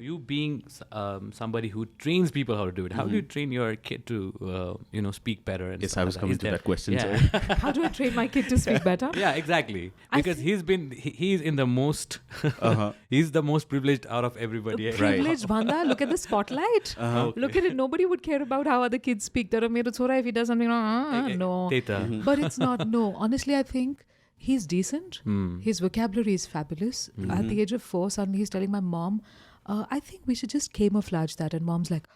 you being somebody who trains people how to do it, how do you train your kid to, speak better? And yes, I was coming to that question. Yeah. Sorry. How do I train my kid to speak better? Yeah, exactly. Because he's in the most, he's the most privileged out of everybody. Privileged, Banda. Look at the spotlight. Okay. Look at it. Nobody would care about how other kids speak. If he does something wrong, no. Teta. But it's not. No, honestly, I think he's decent. His vocabulary is fabulous. At the age of 4, suddenly he's telling my mom, I think we should just camouflage that. And mom's like,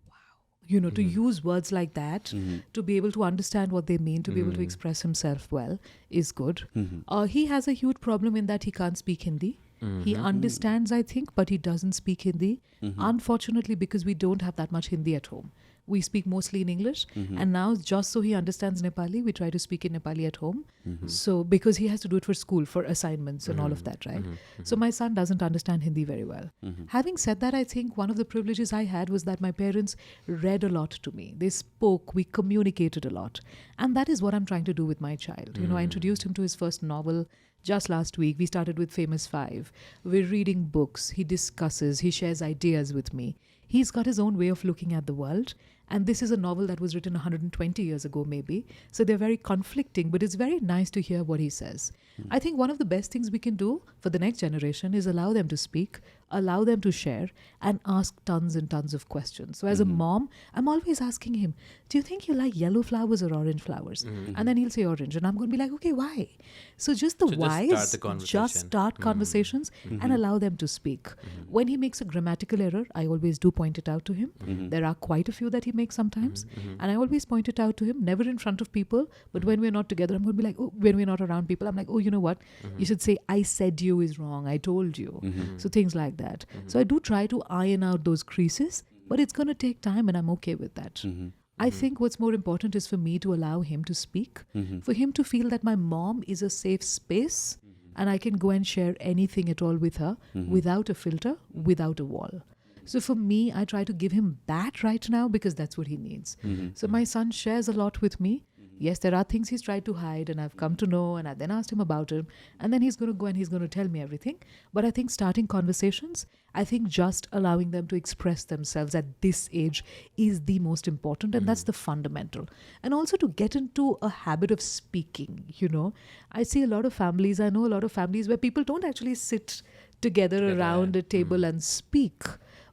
wow. To use words like that, to be able to understand what they mean, to be able to express himself well is good. He has a huge problem in that he can't speak Hindi. He understands, I think, but he doesn't speak Hindi. Unfortunately, because we don't have that much Hindi at home. We speak mostly in English. And now, just so he understands Nepali, we try to speak in Nepali at home. So, because he has to do it for school, for assignments and all of that, right? So, my son doesn't understand Hindi very well. Having said that, I think one of the privileges I had was that my parents read a lot to me. They spoke, we communicated a lot. And that is what I'm trying to do with my child. I introduced him to his first novel just last week. We started with Famous Five. We're reading books. He discusses, he shares ideas with me. He's got his own way of looking at the world. And this is a novel that was written 120 years ago, maybe. So they're very conflicting, but it's very nice to hear what he says. I think one of the best things we can do for the next generation is allow them to speak, allow them to share, and ask tons and tons of questions. So as a mom, I'm always asking him, do you think you like yellow flowers or orange flowers? And then he'll say orange. And I'm going to be like, okay, why? So just the whys, just start conversations and allow them to speak. When he makes a grammatical error, I always do point it out to him. There are quite a few that he makes sometimes. And I always point it out to him, never in front of people, but when we're not together, I'm going to be like, oh, when we're not around people, I'm like, oh, you know what? You should say, I said you is wrong. I told you. So things like that. So I do try to iron out those creases, but it's going to take time and I'm okay with that. I think what's more important is for me to allow him to speak, for him to feel that my mom is a safe space and I can go and share anything at all with her without a filter, without a wall. So for me, I try to give him that right now because that's what he needs. So my son shares a lot with me. Yes, there are things he's tried to hide and I've come to know and I then asked him about it. And then he's going to go and he's going to tell me everything. But I think starting conversations, I think just allowing them to express themselves at this age is the most important. And that's the fundamental. And also to get into a habit of speaking, I see a lot of families, I know a lot of families where people don't actually sit together around a table and speak.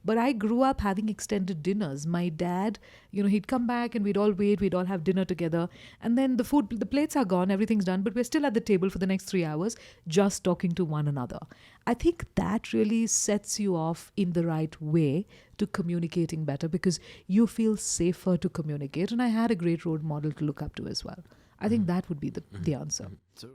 But I grew up having extended dinners. My dad, he'd come back and we'd all wait, we'd all have dinner together. And then the plates are gone, everything's done, but we're still at the table for the next 3 hours, just talking to one another. I think that really sets you off in the right way to communicating better because you feel safer to communicate. And I had a great role model to look up to as well. I think that would be the answer. So